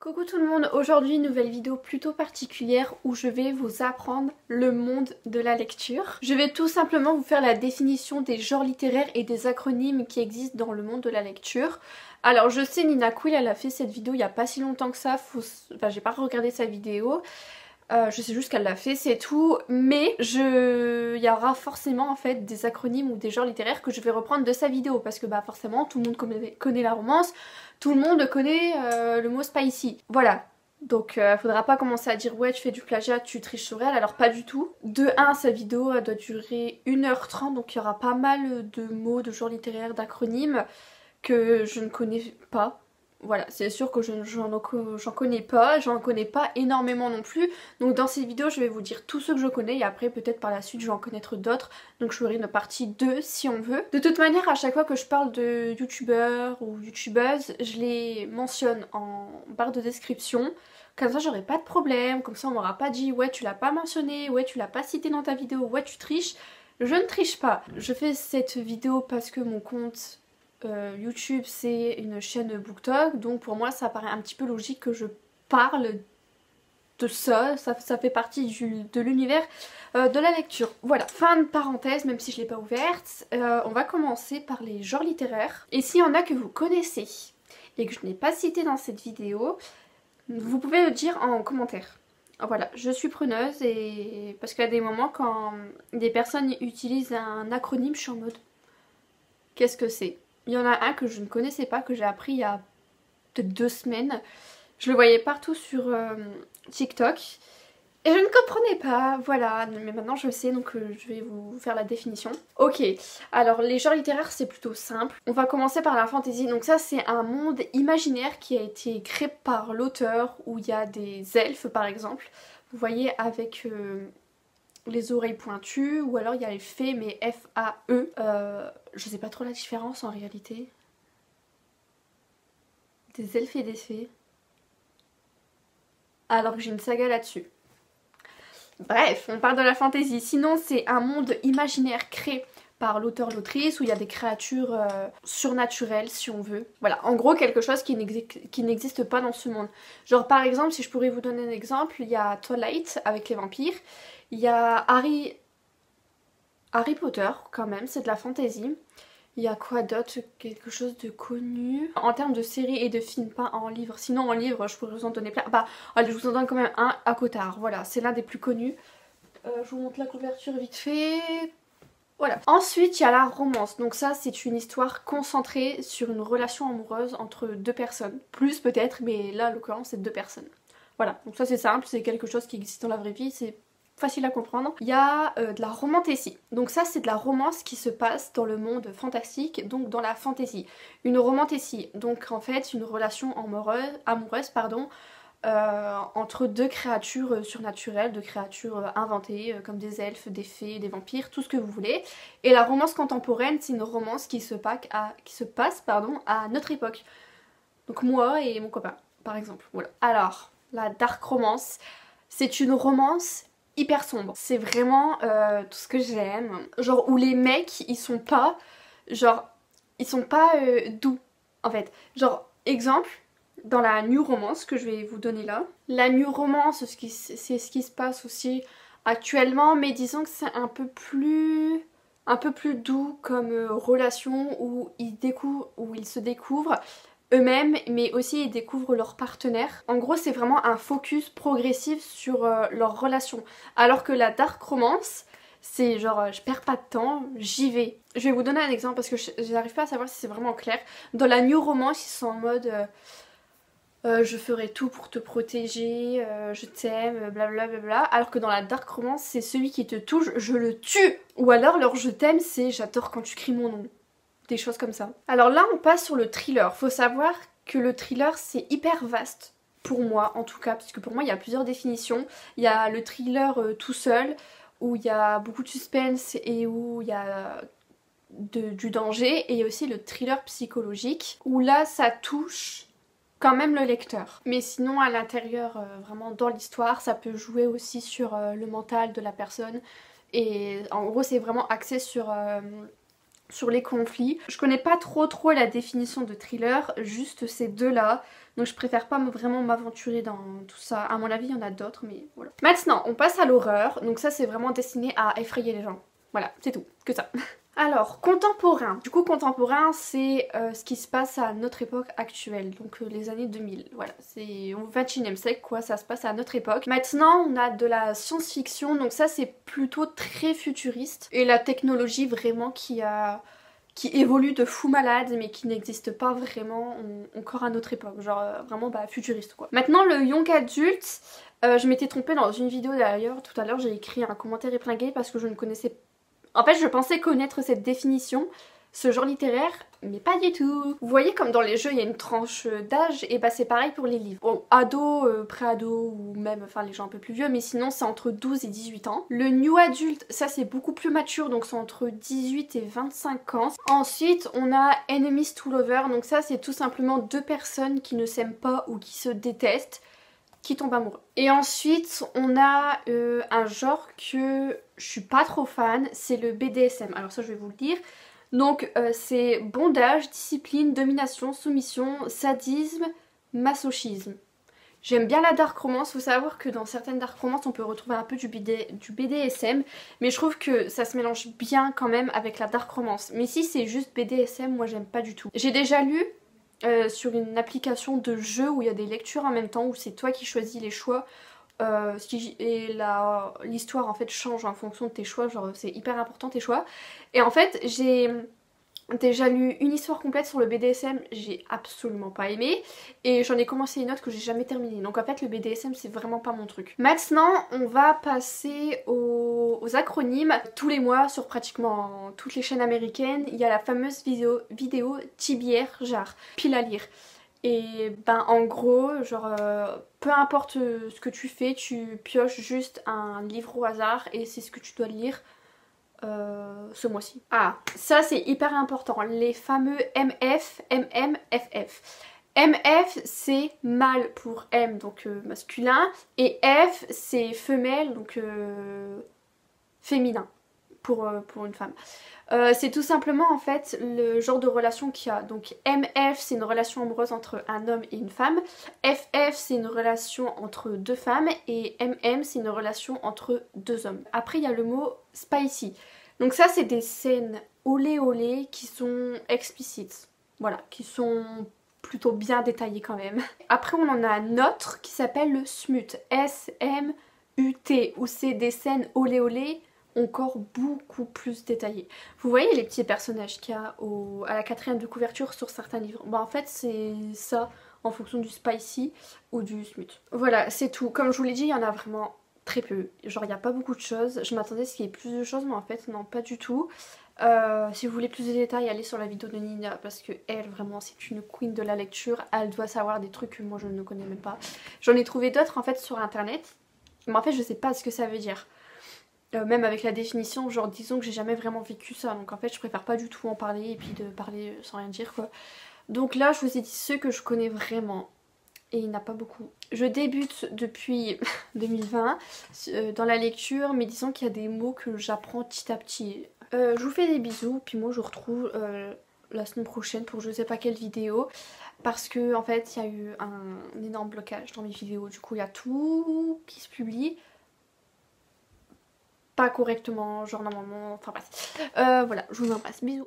Coucou tout le monde, aujourd'hui une nouvelle vidéo plutôt particulière où je vais vous apprendre le monde de la lecture. Je vais tout simplement vous faire la définition des genres littéraires et des acronymes qui existent dans le monde de la lecture. Alors je sais Nina Quill elle a fait cette vidéo il y a pas si longtemps que ça, enfin j'ai pas regardé sa vidéo. Je sais juste qu'elle l'a fait, c'est tout, mais il y aura forcément en fait des acronymes ou des genres littéraires que je vais reprendre de sa vidéo parce que bah forcément tout le monde connaît la romance, tout le monde connaît le mot spicy. Voilà, donc faudra pas commencer à dire ouais tu fais du plagiat, tu triches sur elle, alors pas du tout. De 1, sa vidéo elle doit durer 1h30 donc il y aura pas mal de mots, de genres littéraires, d'acronymes que je ne connais pas. Voilà, c'est sûr que j'en connais pas, j'en connais pas énormément non plus. Donc dans cette vidéo, je vais vous dire tous ceux que je connais et après peut-être par la suite je vais en connaître d'autres. Donc je ferai une partie 2 si on veut. De toute manière, à chaque fois que je parle de youtubeurs ou youtubeuses, je les mentionne en barre de description. Comme ça j'aurai pas de problème, comme ça on m'aura pas dit ouais tu l'as pas mentionné, ouais tu l'as pas cité dans ta vidéo, ouais tu triches. Je ne triche pas. Je fais cette vidéo parce que mon compte YouTube c'est une chaîne BookTok, donc pour moi ça paraît un petit peu logique que je parle de ça fait partie de l'univers de la lecture. Voilà, fin de parenthèse, même si je l'ai pas ouverte. On va commencer par les genres littéraires. Et s'il y en a que vous connaissez et que je n'ai pas cité dans cette vidéo, vous pouvez le dire en commentaire. Voilà, je suis preneuse et parce qu'il y a des moments quand des personnes utilisent un acronyme, je suis en mode qu'est-ce que c'est? Il y en a un que je ne connaissais pas, que j'ai appris il y a peut-être 2 semaines. Je le voyais partout sur TikTok. Et je ne comprenais pas, voilà. Mais maintenant je le sais, donc je vais vous faire la définition. Ok, alors les genres littéraires c'est plutôt simple. On va commencer par la fantasy. Donc ça c'est un monde imaginaire qui a été créé par l'auteur, où il y a des elfes par exemple. Vous voyez avec les oreilles pointues, ou alors il y a les fées mais F-A-E. Je sais pas trop la différence en réalité. Des elfes et des fées. Alors que j'ai une saga là-dessus. Bref, on parle de la fantasy. Sinon c'est un monde imaginaire créé par l'auteur-l'autrice où il y a des créatures surnaturelles si on veut. Voilà, en gros quelque chose qui n'existe pas dans ce monde. Genre par exemple, si je pourrais vous donner un exemple, il y a Twilight avec les vampires. Il y a Harry Potter quand même, c'est de la fantasy. Il y a quoi d'autre? Quelque chose de connu. En termes de séries et de films, pas en livre. Sinon en livre, je pourrais vous en donner plein. Bah, allez, je vous en donne quand même un, ACOTAR. Voilà, c'est l'un des plus connus. Je vous montre la couverture vite fait. Voilà. Ensuite, il y a la romance. Donc ça, c'est une histoire concentrée sur une relation amoureuse entre deux personnes. Plus peut-être, mais là, en l'occurrence, c'est 2 personnes. Voilà, donc ça c'est simple, c'est quelque chose qui existe dans la vraie vie, c'est facile à comprendre. Il y a de la romantésie. Donc ça c'est de la romance qui se passe dans le monde fantastique, donc dans la fantasy. Une romantésie, donc en fait une relation amoureuse entre 2 créatures surnaturelles, 2 créatures inventées comme des elfes, des fées, des vampires, tout ce que vous voulez. Et la romance contemporaine c'est une romance qui se passe à notre époque. Donc moi et mon copain par exemple, voilà. Alors, la dark romance, c'est une romance hyper sombre. C'est vraiment tout ce que j'aime. Genre où les mecs, ils sont pas doux en fait. Genre, exemple, dans la new romance que je vais vous donner là. La new romance, c'est ce qui se passe aussi actuellement, mais disons que c'est un peu plus doux comme relation où ils se découvrent eux-mêmes, mais aussi ils découvrent leur partenaire. En gros c'est vraiment un focus progressif sur leur relation. Alors que la dark romance, c'est genre je perds pas de temps, j'y vais. Je vais vous donner un exemple parce que je n'arrive pas à savoir si c'est vraiment clair. Dans la new romance ils sont en mode je ferai tout pour te protéger, je t'aime, blablabla. Alors que dans la dark romance c'est celui qui te touche, je le tue. Ou alors leur je t'aime c'est j'adore quand tu cries mon nom. Des choses comme ça. Alors là on passe sur le thriller. Faut savoir que le thriller c'est hyper vaste. Pour moi en tout cas, parce que pour moi il y a plusieurs définitions. Il y a le thriller tout seul, où il y a beaucoup de suspense et où il y a du danger. Et aussi le thriller psychologique, où là ça touche quand même le lecteur. Mais sinon à l'intérieur, vraiment dans l'histoire, ça peut jouer aussi sur le mental de la personne. Et en gros c'est vraiment axé sur sur les conflits. Je connais pas trop la définition de thriller, juste ces deux là. Donc je préfère pas vraiment m'aventurer dans tout ça. À mon avis il y en a d'autres mais voilà. Maintenant on passe à l'horreur. Donc ça c'est vraiment destiné à effrayer les gens. Voilà, c'est tout, que ça. Alors, contemporain. Du coup, contemporain, c'est ce qui se passe à notre époque actuelle, donc les années 2000. Voilà, c'est au XXIe siècle, quoi, ça se passe à notre époque. Maintenant, on a de la science-fiction, donc ça, c'est plutôt très futuriste. Et la technologie, vraiment, qui évolue de fou malade, mais qui n'existe pas vraiment encore à notre époque. Genre, vraiment, bah, futuriste, quoi. Maintenant, le young adulte, je m'étais trompée dans une vidéo d'ailleurs, tout à l'heure, j'ai écrit un commentaire épinglé parce que je ne connaissais pas. En fait, je pensais connaître cette définition, ce genre littéraire, mais pas du tout. Vous voyez comme dans les jeux, il y a une tranche d'âge, et bah c'est pareil pour les livres. Bon, ado, pré-ado, ou même, enfin les gens un peu plus vieux, mais sinon c'est entre 12 et 18 ans. Le new adulte, ça c'est beaucoup plus mature, donc c'est entre 18 et 25 ans. Ensuite, on a enemies to lovers, donc ça c'est tout simplement deux personnes qui ne s'aiment pas ou qui se détestent, qui tombe amoureux. Et ensuite on a un genre que je suis pas trop fan, c'est le BDSM. Alors ça je vais vous le dire. Donc c'est bondage, discipline, domination, soumission, sadisme, masochisme. J'aime bien la dark romance, faut savoir que dans certaines dark romances on peut retrouver un peu du BDSM, mais je trouve que ça se mélange bien quand même avec la dark romance. Mais si c'est juste BDSM, moi j'aime pas du tout. J'ai déjà lu sur une application de jeu où il y a des lectures en même temps, où c'est toi qui choisis les choix et l'histoire en fait change en fonction de tes choix, genre c'est hyper important tes choix. Et en fait j'ai déjà lu une histoire complète sur le BDSM, j'ai absolument pas aimé, et j'en ai commencé une autre que j'ai jamais terminée. Donc en fait le BDSM c'est vraiment pas mon truc. Maintenant on va passer aux acronymes. Tous les mois sur pratiquement toutes les chaînes américaines, il y a la fameuse vidéo TBR, genre pile à lire. Et ben en gros, genre peu importe ce que tu fais, tu pioches juste un livre au hasard et c'est ce que tu dois lire ce mois-ci. Ah, ça c'est hyper important, les fameux MF, MM, FF. MF c'est mâle pour M, donc masculin, et F c'est femelle, donc féminin pour une femme. C'est tout simplement en fait le genre de relation qu'il y a. Donc MF c'est une relation amoureuse entre un homme et une femme, FF c'est une relation entre deux femmes, et MM c'est une relation entre deux hommes. Après il y a le mot spicy. Donc ça c'est des scènes olé olé qui sont explicites. Voilà, qui sont plutôt bien détaillées quand même. Après on en a un autre qui s'appelle le smut. S-M-U-T, où c'est des scènes olé olé encore beaucoup plus détaillé. Vous voyez les petits personnages qu'il y a à la 4e de couverture sur certains livres. Bah en fait c'est ça en fonction du spicy ou du smut. Voilà, c'est tout. Comme je vous l'ai dit, il y en a vraiment très peu. Genre il n'y a pas beaucoup de choses. Je m'attendais à ce qu'il y ait plus de choses, mais en fait non, pas du tout. Si vous voulez plus de détails, allez sur la vidéo de Nina, parce que elle vraiment c'est une queen de la lecture. Elle doit savoir des trucs que moi je ne connais même pas. J'en ai trouvé d'autres en fait sur internet, mais en fait je sais pas ce que ça veut dire. Même avec la définition, genre disons que j'ai jamais vraiment vécu ça, donc en fait je préfère pas du tout en parler et puis de parler sans rien dire quoi. Donc là je vous ai dit ceux que je connais vraiment, et il n'y en a pas beaucoup. Je débute depuis 2020 dans la lecture, mais disons qu'il y a des mots que j'apprends petit à petit. Je vous fais des bisous, puis moi je vous retrouve la semaine prochaine pour je sais pas quelle vidéo, parce que en fait il y a eu un énorme blocage dans mes vidéos, du coup il y a tout qui se publie pas correctement, genre normalement, enfin bref. Voilà, je vous embrasse, bisous.